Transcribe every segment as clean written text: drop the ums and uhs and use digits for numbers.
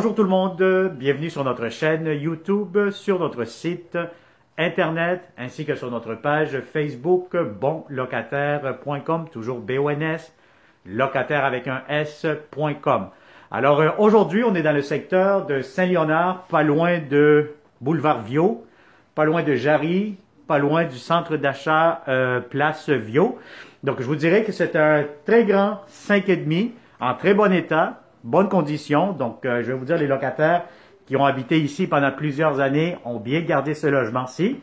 Bonjour tout le monde, bienvenue sur notre chaîne YouTube, sur notre site Internet, ainsi que sur notre page Facebook bonlocataire.com, toujours BONS, locataire avec un S.com. Alors aujourd'hui, on est dans le secteur de Saint-Léonard, pas loin de Boulevard Viau, pas loin de Jarry, pas loin du centre d'achat Place Viau. Donc je vous dirais que c'est un très grand 5,5 en très bon état, bonnes conditions. Donc je vais vous dire, les locataires qui ont habité ici pendant plusieurs années ont bien gardé ce logement-ci.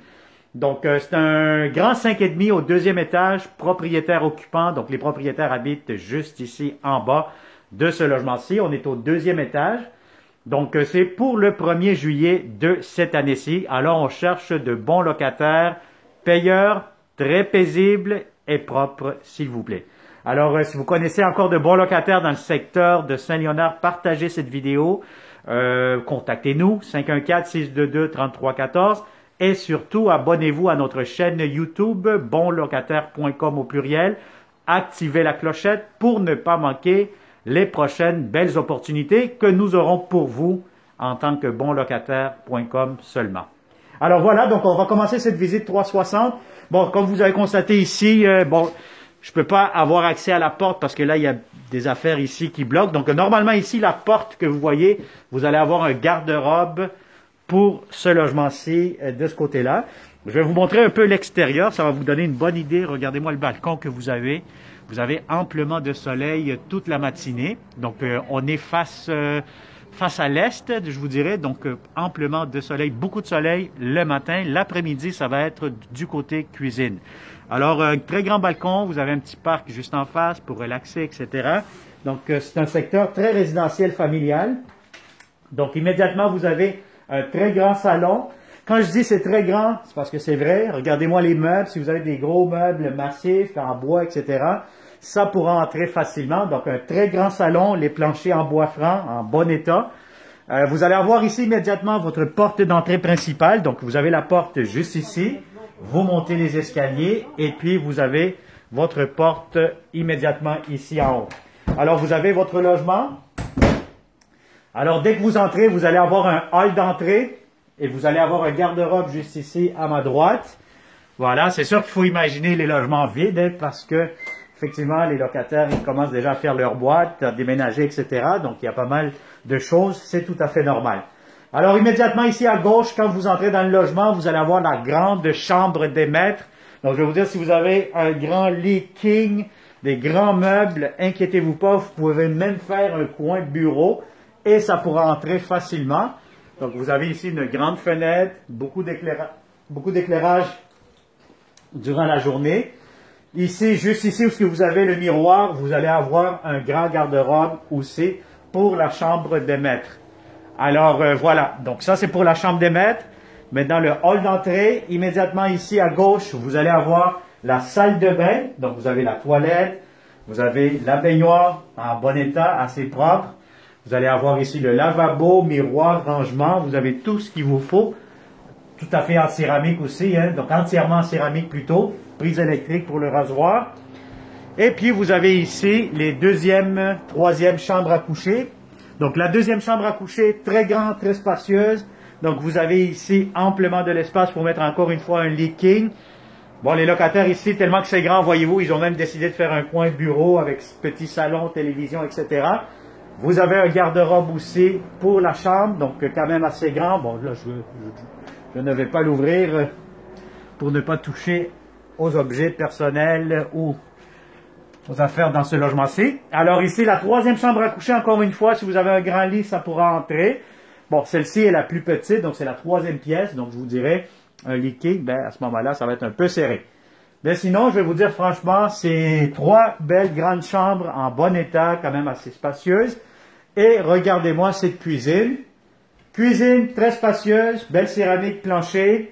Donc c'est un grand 5,5 au deuxième étage, propriétaire occupant. Donc les propriétaires habitent juste ici en bas de ce logement-ci. On est au deuxième étage. Donc c'est pour le 1er juillet de cette année-ci. Alors on cherche de bons locataires, payeurs, très paisibles et propres, s'il vous plaît. Alors si vous connaissez encore de bons locataires dans le secteur de Saint-Léonard, partagez cette vidéo. Contactez-nous 514-622-3314 et surtout abonnez-vous à notre chaîne YouTube bonlocataire.com au pluriel. Activez la clochette pour ne pas manquer les prochaines belles opportunités que nous aurons pour vous en tant que bonlocataire.com seulement. Alors voilà, donc on va commencer cette visite 360. Bon, comme vous avez constaté ici, je peux pas avoir accès à la porte parce que là, il y a des affaires ici qui bloquent. Donc normalement ici, la porte que vous voyez, vous allez avoir un garde-robe pour ce logement-ci de ce côté-là. Je vais vous montrer un peu l'extérieur, ça va vous donner une bonne idée. Regardez-moi le balcon que vous avez. Vous avez amplement de soleil toute la matinée. Donc, on est face à l'est, je vous dirais. Donc, amplement de soleil, beaucoup de soleil le matin. L'après-midi, ça va être du côté cuisine. Alors, un très grand balcon. Vous avez un petit parc juste en face pour relaxer, etc. Donc, c'est un secteur très résidentiel familial. Donc, immédiatement, vous avez un très grand salon. Quand je dis c'est très grand, c'est parce que c'est vrai. Regardez-moi les meubles. Si vous avez des gros meubles massifs, en bois, etc., ça pourra entrer facilement. Donc, un très grand salon, les planchers en bois franc, en bon état. Vous allez avoir ici immédiatement votre porte d'entrée principale. Donc, vous avez la porte juste ici. Vous montez les escaliers et puis vous avez votre porte immédiatement ici en haut. Alors, vous avez votre logement. Alors, dès que vous entrez, vous allez avoir un hall d'entrée. Et vous allez avoir un garde-robe juste ici à ma droite. Voilà, c'est sûr qu'il faut imaginer les logements vides parce que, effectivement, les locataires ils commencent déjà à faire leur boîte, à déménager, etc. Donc, il y a pas mal de choses. C'est tout à fait normal. Alors, immédiatement ici à gauche, quand vous entrez dans le logement, vous allez avoir la grande chambre des maîtres. Donc, je vais vous dire, si vous avez un grand lit king, des grands meubles, inquiétez-vous pas, vous pouvez même faire un coin bureau et ça pourra entrer facilement. Donc, vous avez ici une grande fenêtre, beaucoup d'éclairage durant la journée. Ici, juste ici où vous avez le miroir, vous allez avoir un grand garde-robe aussi pour la chambre des maîtres. Alors, voilà. Donc, ça, c'est pour la chambre des maîtres. Mais dans le hall d'entrée, immédiatement ici à gauche, vous allez avoir la salle de bain. Donc, vous avez la toilette, vous avez la baignoire en bon état, assez propre. Vous allez avoir ici le lavabo, miroir, rangement. Vous avez tout ce qu'il vous faut. Tout à fait en céramique aussi, hein? Donc entièrement en céramique plutôt. Prise électrique pour le rasoir. Et puis vous avez ici les deuxième, troisième chambres à coucher. Donc la deuxième chambre à coucher, très grande, très spacieuse. Donc vous avez ici amplement de l'espace pour mettre encore une fois un lit king. Bon, les locataires ici, tellement que c'est grand, voyez-vous, ils ont même décidé de faire un coin bureau avec petit salon, télévision, etc. Vous avez un garde-robe aussi pour la chambre, donc quand même assez grand. Bon, là, je ne vais pas l'ouvrir pour ne pas toucher aux objets personnels ou aux affaires dans ce logement-ci. Alors ici, la troisième chambre à coucher, encore une fois, si vous avez un grand lit, ça pourra entrer. Bon, celle-ci est la plus petite, donc c'est la troisième pièce, donc je vous dirais, un lit king, à ce moment-là, ça va être un peu serré. Mais sinon, je vais vous dire franchement, c'est trois belles grandes chambres en bon état, quand même assez spacieuses. Et regardez-moi cette cuisine. Cuisine très spacieuse, belle céramique plancher.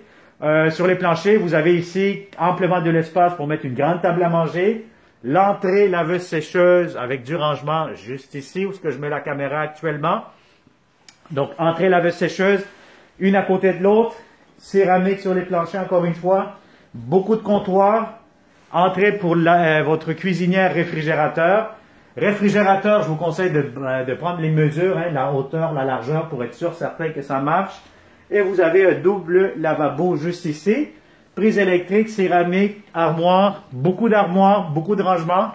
Sur les planchers, vous avez ici amplement de l'espace pour mettre une grande table à manger. L'entrée laveuse sécheuse avec du rangement juste ici, où est-ce que je mets la caméra actuellement. Donc, entrée laveuse sécheuse, une à côté de l'autre. Céramique sur les planchers, encore une fois. Beaucoup de comptoirs. Entrée pour votre cuisinière réfrigérateur. Réfrigérateur, je vous conseille de prendre les mesures, hein, la hauteur, la largeur, pour être sûr, certain que ça marche. Et vous avez un double lavabo juste ici. Prise électrique, céramique, armoire, beaucoup d'armoires, beaucoup de rangements.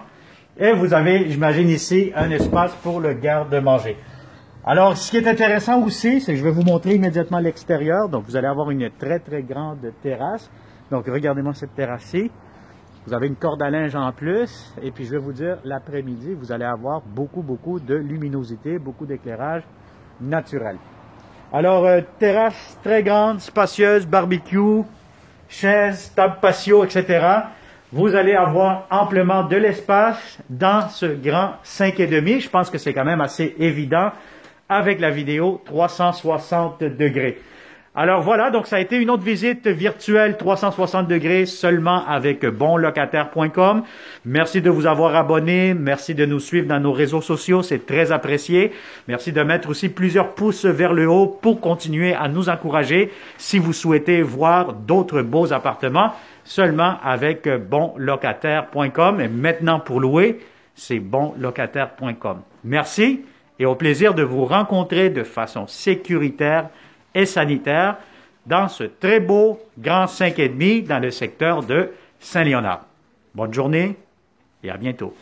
Et vous avez, j'imagine ici, un espace pour le garde-manger. Alors, ce qui est intéressant aussi, c'est que je vais vous montrer immédiatement l'extérieur. Donc, vous allez avoir une très, très grande terrasse. Donc, regardez-moi cette terrasse-ci. Vous avez une corde à linge en plus. Et puis, je vais vous dire, l'après-midi, vous allez avoir beaucoup, beaucoup de luminosité, beaucoup d'éclairage naturel. Alors, terrasse très grande, spacieuse, barbecue, chaises, table patio, etc. Vous allez avoir amplement de l'espace dans ce grand 5,5. Je pense que c'est quand même assez évident avec la vidéo 360 degrés. Alors voilà, donc ça a été une autre visite virtuelle 360 degrés seulement avec bonlocataire.com. Merci de vous avoir abonné, merci de nous suivre dans nos réseaux sociaux, c'est très apprécié. Merci de mettre aussi plusieurs pouces vers le haut pour continuer à nous encourager si vous souhaitez voir d'autres beaux appartements seulement avec bonlocataire.com. Et maintenant pour louer, c'est bonlocataire.com. Merci et au plaisir de vous rencontrer de façon sécuritaire et sanitaire dans ce très beau grand 5,5 dans le secteur de Saint-Léonard. Bonne journée et à bientôt.